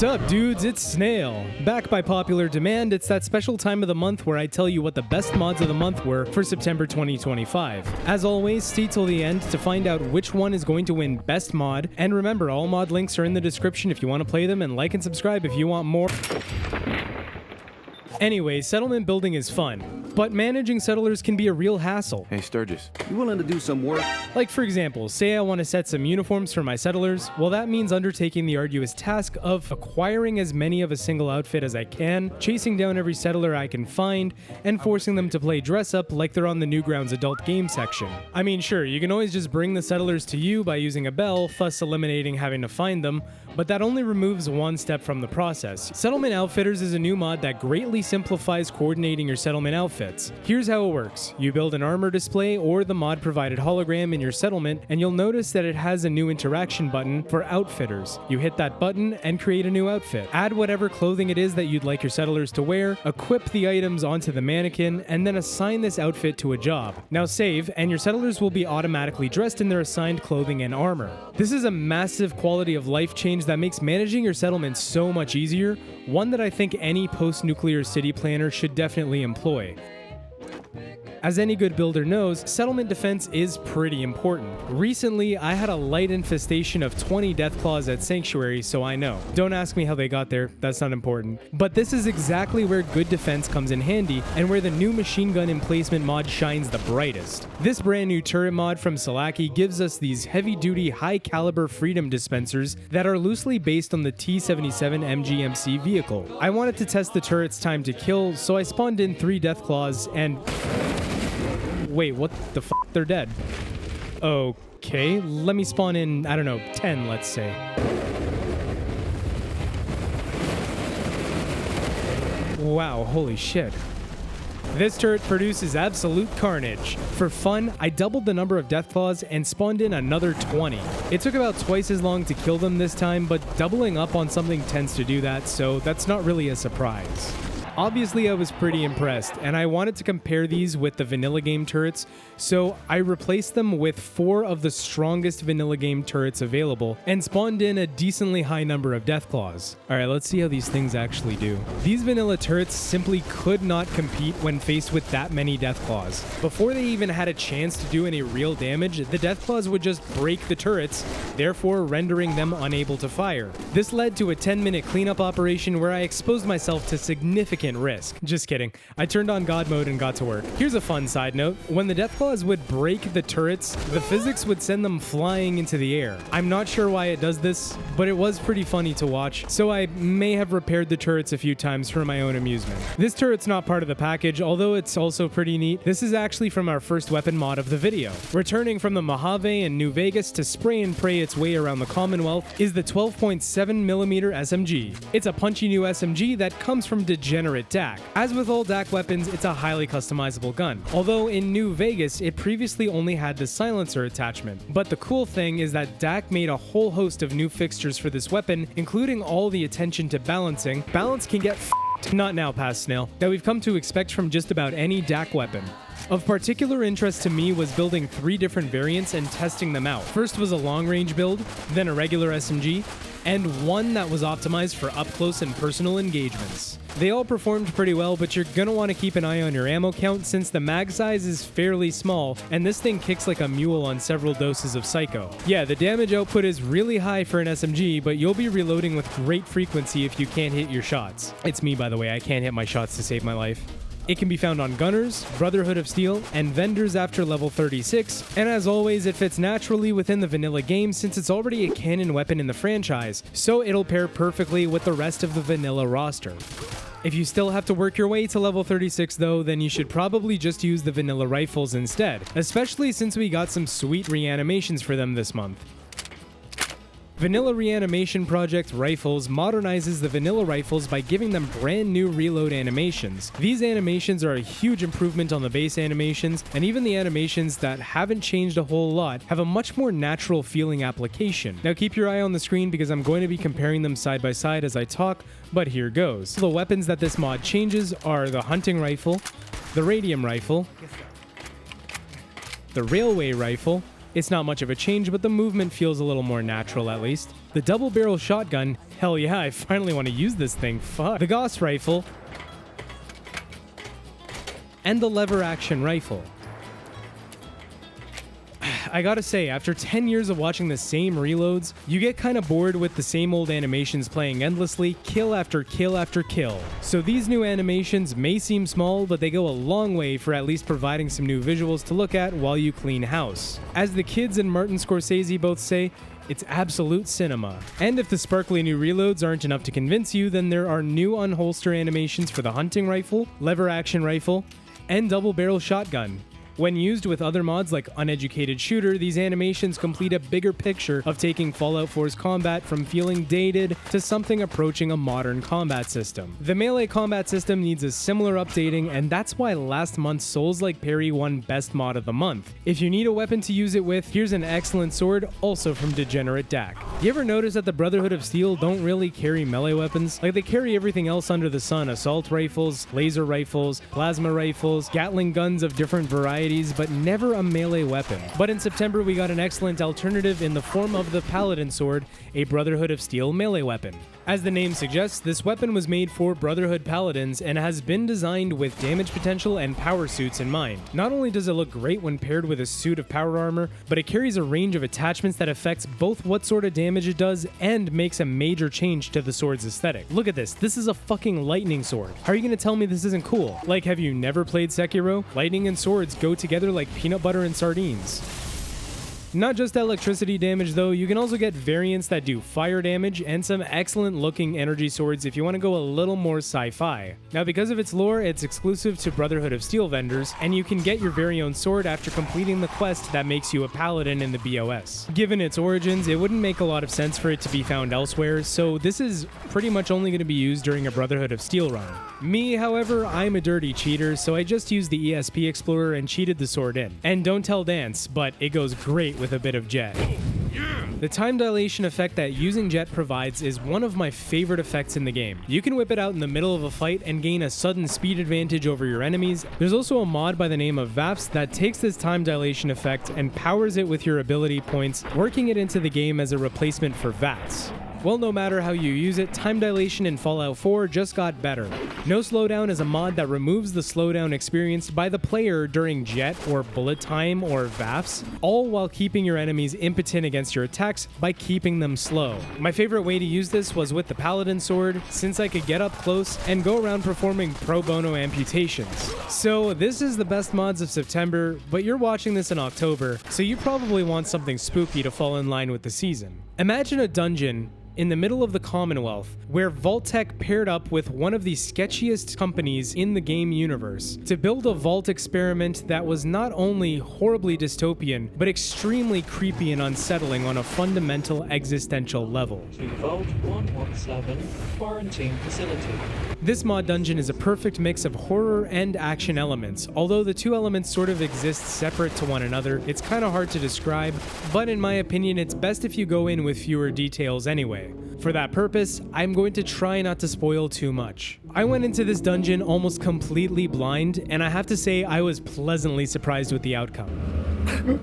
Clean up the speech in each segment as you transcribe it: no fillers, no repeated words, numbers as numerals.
up, dudes? It's Snail. Back by popular demand, it's that special time of the month where I tell you what the best mods of the month were for September 2025. As always, stay till the end to find out which one is going to win best mod, and remember, all mod links are in the description if you want to play them, and like and subscribe if you want more. Anyway, settlement building is fun, but managing settlers can be a real hassle. Hey, Sturgis, You willing to do some work? Like for example, say I want to set some uniforms for my settlers, well that means undertaking the arduous task of acquiring as many of a single outfit as I can, chasing down every settler I can find, and forcing them to play dress up like they're on the Newgrounds adult game section. I mean sure, you can always just bring the settlers to you by using a bell, thus eliminating having to find them, but that only removes one step from the process. Settlement Outfitters is a new mod that greatly simplifies coordinating your settlement outfits. Here's how it works. You build an armor display or the mod provided hologram in your settlement, and you'll notice that it has a new interaction button for outfitters. You hit that button and create a new outfit. Add whatever clothing it is that you'd like your settlers to wear, equip the items onto the mannequin, and then assign this outfit to a job. Now save, and your settlers will be automatically dressed in their assigned clothing and armor. This is a massive quality of life change that makes managing your settlement so much easier, one that I think any post-nuclear city planner should definitely employ. As any good builder knows, settlement defense is pretty important. Recently, I had a light infestation of 20 deathclaws at Sanctuary, so I know. Don't ask me how they got there, that's not important. But this is exactly where good defense comes in handy, and where the new machine gun emplacement mod shines the brightest. This brand new turret mod from Salaki gives us these heavy-duty, high-caliber freedom dispensers that are loosely based on the T-77 MGMC vehicle. I wanted to test the turret's time to kill, so I spawned in 3 deathclaws and... Wait, what the f***? They're dead. Okay, let me spawn in, I don't know, 10, let's say. Wow, holy shit. This turret produces absolute carnage. For fun, I doubled the number of deathclaws and spawned in another 20. It took about twice as long to kill them this time, but doubling up on something tends to do that, so that's not really a surprise. Obviously, I was pretty impressed, and I wanted to compare these with the vanilla game turrets, so I replaced them with 4 of the strongest vanilla game turrets available, and spawned in a decently high number of deathclaws. Alright, let's see how these things actually do. These vanilla turrets simply could not compete when faced with that many deathclaws. Before they even had a chance to do any real damage, the deathclaws would just break the turrets, therefore rendering them unable to fire. This led to a 10-minute cleanup operation where I exposed myself to significant risk. Just kidding. I turned on God mode and got to work. Here's a fun side note. When the deathclaws would break the turrets, the physics would send them flying into the air. I'm not sure why it does this, but it was pretty funny to watch, so I may have repaired the turrets a few times for my own amusement. This turret's not part of the package, although it's also pretty neat. This is actually from our first weapon mod of the video. Returning from the Mojave in New Vegas to spray and pray its way around the Commonwealth is the 12.7mm SMG. It's a punchy new SMG that comes from degenerate DAC. As with all DAC weapons, it's a highly customizable gun, although in New Vegas it previously only had the silencer attachment. But the cool thing is that DAC made a whole host of new fixtures for this weapon, including all the attention to balancing. Balance can get not now, past Snail, that we've come to expect from just about any DAC weapon. Of particular interest to me was building 3 different variants and testing them out. First was a long-range build, then a regular SMG, and one that was optimized for up-close and personal engagements. They all performed pretty well, but you're gonna want to keep an eye on your ammo count since the mag size is fairly small, and this thing kicks like a mule on several doses of Psycho. Yeah, the damage output is really high for an SMG, but you'll be reloading with great frequency if you can't hit your shots. It's me, by the way, I can't hit my shots to save my life. It can be found on Gunners, Brotherhood of Steel, and vendors after level 36, and as always, it fits naturally within the vanilla game since it's already a canon weapon in the franchise, so it'll pair perfectly with the rest of the vanilla roster. If you still have to work your way to level 36 though, then you should probably just use the vanilla rifles instead, especially since we got some sweet reanimations for them this month. Vanilla Reanimation Project Rifles modernizes the vanilla rifles by giving them brand new reload animations. These animations are a huge improvement on the base animations, and even the animations that haven't changed a whole lot have a much more natural feeling application. Now keep your eye on the screen because I'm going to be comparing them side by side as I talk, but here goes. The weapons that this mod changes are the hunting rifle, the radium rifle, the railway rifle, It's not much of a change, but the movement feels a little more natural at least. The double barrel shotgun, hell yeah, I finally want to use this thing, fuck. The Gauss rifle, and the lever action rifle. I gotta say, after 10 years of watching the same reloads, you get kinda bored with the same old animations playing endlessly, kill after kill after kill. So these new animations may seem small, but they go a long way for at least providing some new visuals to look at while you clean house. As the kids and Martin Scorsese both say, it's absolute cinema. And if the sparkly new reloads aren't enough to convince you, then there are new unholster animations for the hunting rifle, lever action rifle, and double barrel shotgun. When used with other mods like Uneducated Shooter, these animations complete a bigger picture of taking Fallout 4's combat from feeling dated to something approaching a modern combat system. The melee combat system needs a similar updating, and that's why last month's Souls-like Parry won Best Mod of the Month. If you need a weapon to use it with, here's an excellent sword, also from Degenerate Dak. You ever notice that the Brotherhood of Steel don't really carry melee weapons? Like, they carry everything else under the sun: assault rifles, laser rifles, plasma rifles, Gatling guns of different varieties, but never a melee weapon. But in September, we got an excellent alternative in the form of the Paladin sword, a Brotherhood of Steel melee weapon. As the name suggests, this weapon was made for Brotherhood Paladins and has been designed with damage potential and power suits in mind. Not only does it look great when paired with a suit of power armor, but it carries a range of attachments that affects both what sort of damage it does and makes a major change to the sword's aesthetic. Look at this is a fucking lightning sword. How are you gonna tell me this isn't cool? Like, have you never played Sekiro? Lightning and swords go together like peanut butter and sardines. Not just electricity damage though, you can also get variants that do fire damage and some excellent looking energy swords if you want to go a little more sci-fi. Now, because of its lore, it's exclusive to Brotherhood of Steel vendors, and you can get your very own sword after completing the quest that makes you a paladin in the BOS. Given its origins, it wouldn't make a lot of sense for it to be found elsewhere, so this is pretty much only going to be used during a Brotherhood of Steel run. Me, however, I'm a dirty cheater, so I just used the ESP Explorer and cheated the sword in. And don't tell Dance, but it goes great with a bit of jet. The time dilation effect that using jet provides is one of my favorite effects in the game. You can whip it out in the middle of a fight and gain a sudden speed advantage over your enemies. There's also a mod by the name of VAPS that takes this time dilation effect and powers it with your ability points, working it into the game as a replacement for VATS. Well, no matter how you use it, time dilation in Fallout 4 just got better. No Slowdown is a mod that removes the slowdown experienced by the player during jet or bullet time or VAFs, all while keeping your enemies impotent against your attacks by keeping them slow. My favorite way to use this was with the Paladin sword, since I could get up close and go around performing pro bono amputations. So this is the best mods of September, but you're watching this in October, so you probably want something spooky to fall in line with the season. Imagine a dungeon in the middle of the Commonwealth, where Vault-Tec paired up with one of the sketchiest companies in the game universe to build a vault experiment that was not only horribly dystopian, but extremely creepy and unsettling on a fundamental existential level. To Vault 117, Quarantine Facility. This mod dungeon is a perfect mix of horror and action elements. Although the two elements sort of exist separate to one another, it's kind of hard to describe, but in my opinion, it's best if you go in with fewer details anyway. For that purpose, I'm going to try not to spoil too much. I went into this dungeon almost completely blind, and I have to say I was pleasantly surprised with the outcome.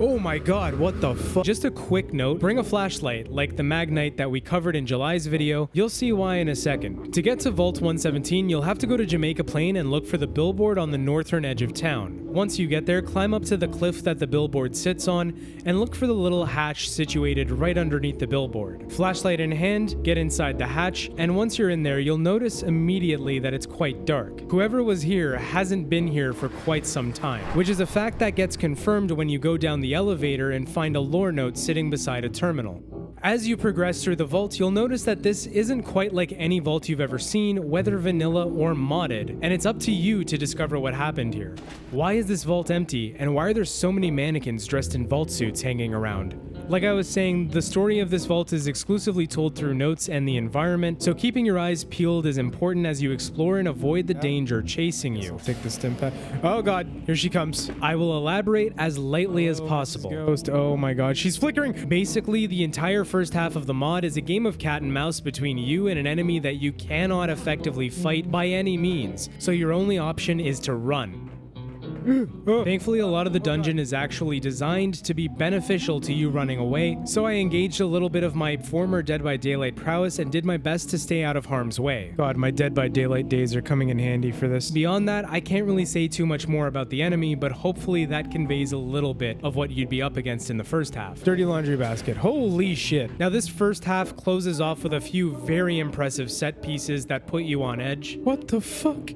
Oh my god, what the fuck? Just a quick note, bring a flashlight, like the Magnite that we covered in July's video. You'll see why in a second. To get to Vault 117, you'll have to go to Jamaica Plain and look for the billboard on the northern edge of town. Once you get there, climb up to the cliff that the billboard sits on, and look for the little hatch situated right underneath the billboard. Flashlight in hand, get inside the hatch, and once you're in there, you'll notice immediately that it's quite dark. Whoever was here hasn't been here for quite some time, which is a fact that gets confirmed when you go down the elevator and find a lore note sitting beside a terminal. As you progress through the vault, you'll notice that this isn't quite like any vault you've ever seen, whether vanilla or modded, and it's up to you to discover what happened here. Why is this vault empty, and why are there so many mannequins dressed in vault suits hanging around? Like I was saying, the story of this vault is exclusively told through notes and the environment, so keeping your eyes peeled is important as you explore and avoid the danger chasing you. Take the stim pad. Oh god, here she comes. I will elaborate as lightly as possible. Ghost, oh my god, she's flickering! Basically, the entire first half of the mod is a game of cat and mouse between you and an enemy that you cannot effectively fight by any means, so your only option is to run. Thankfully, a lot of the dungeon is actually designed to be beneficial to you running away, so I engaged a little bit of my former Dead by Daylight prowess and did my best to stay out of harm's way. God, my Dead by Daylight days are coming in handy for this. Beyond that, I can't really say too much more about the enemy, but hopefully that conveys a little bit of what you'd be up against in the first half. Dirty laundry basket. Holy shit. Now this first half closes off with a few very impressive set pieces that put you on edge. What the fuck?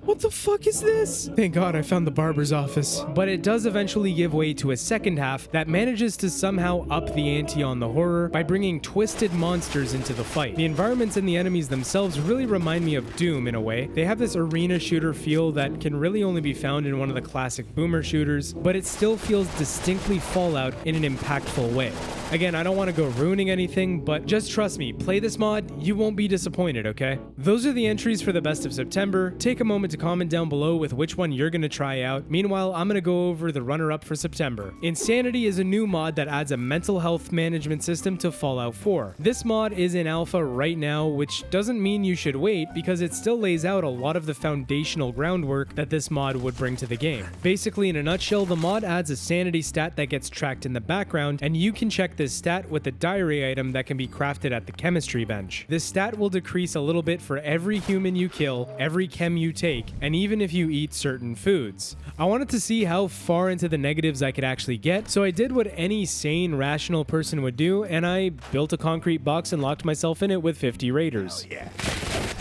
What the fuck is this? Thank God I found the barber's office. But it does eventually give way to a second half that manages to somehow up the ante on the horror by bringing twisted monsters into the fight. The environments and the enemies themselves really remind me of Doom in a way. They have this arena shooter feel that can really only be found in one of the classic boomer shooters, but it still feels distinctly Fallout in an impactful way. Again, I don't want to go ruining anything, but just trust me, play this mod, you won't be disappointed, okay? Those are the entries for the best of September. Take a moment to comment down below with which one you're going to try out. Meanwhile, I'm going to go over the runner-up for September. Insanity is a new mod that adds a mental health management system to Fallout 4. This mod is in alpha right now, which doesn't mean you should wait because it still lays out a lot of the foundational groundwork that this mod would bring to the game. Basically, in a nutshell, the mod adds a sanity stat that gets tracked in the background, and you can check this stat with a diary item that can be crafted at the chemistry bench. This stat will decrease a little bit for every human you kill, every chem you take, and even if you eat certain foods. I wanted to see how far into the negatives I could actually get, so I did what any sane, rational person would do, and I built a concrete box and locked myself in it with 50 raiders. Hell yeah.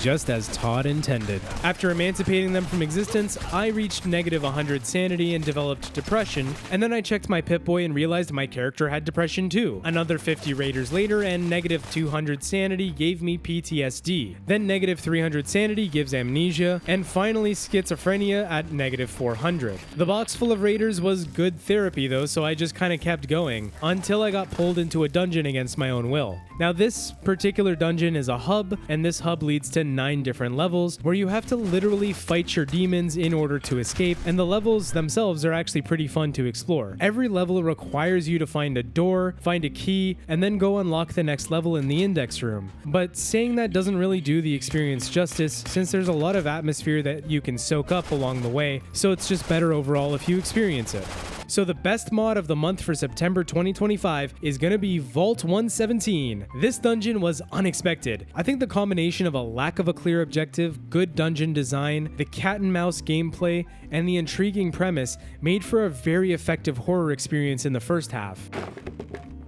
Just as Todd intended. After emancipating them from existence, I reached negative 100 sanity and developed depression, and then I checked my Pip-Boy and realized my character had depression too. Another 50 raiders later, and negative 200 sanity gave me PTSD. Then negative 300 sanity gives amnesia, and finally schizophrenia at negative 400. The box full of raiders was good therapy though, so I just kinda kept going, until I got pulled into a dungeon against my own will. Now this particular dungeon is a hub, and this hub leads to 9 different levels where you have to literally fight your demons in order to escape, and the levels themselves are actually pretty fun to explore. Every level requires you to find a door, find a key, and then go unlock the next level in the index room. But saying that doesn't really do the experience justice, since there's a lot of atmosphere that you can soak up along the way, so it's just better overall if you experience it. So the best mod of the month for September 2025 is gonna be Vault 117. This dungeon was unexpected. I think the combination of a lack of a clear objective, good dungeon design, the cat and mouse gameplay, and the intriguing premise made for a very effective horror experience in the first half.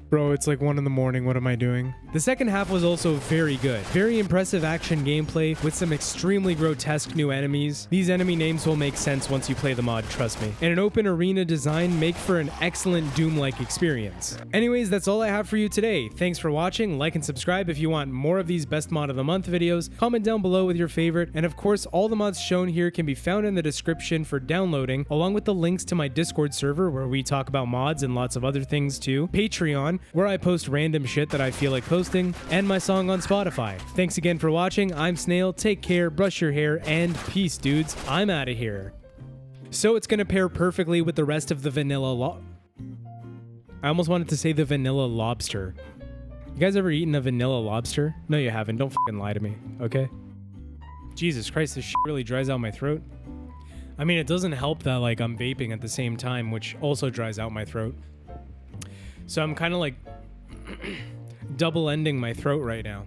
Bro, it's like 1 in the morning, what am I doing? The second half was also very good. Very impressive action gameplay with some extremely grotesque new enemies. These enemy names will make sense once you play the mod, trust me. And an open arena design make for an excellent Doom-like experience. Anyways, that's all I have for you today. Thanks for watching, like and subscribe if you want more of these best mod of the month videos. Comment down below with your favorite, and of course, all the mods shown here can be found in the description for downloading, along with the links to my Discord server where we talk about mods and lots of other things too, Patreon, where I post random shit that I feel like posting, and my song on Spotify. Thanks again for watching. I'm Snail. Take care, brush your hair, and peace, dudes. I'm out of here. So it's gonna pair perfectly with the rest of the vanilla I almost wanted to say the vanilla lobster. You guys ever eaten a vanilla lobster? No, you haven't. Don't fucking lie to me, okay? Jesus Christ, this shit really dries out my throat. I mean, it doesn't help that like I'm vaping at the same time, which also dries out my throat. So I'm kind of like double ending my throat right now.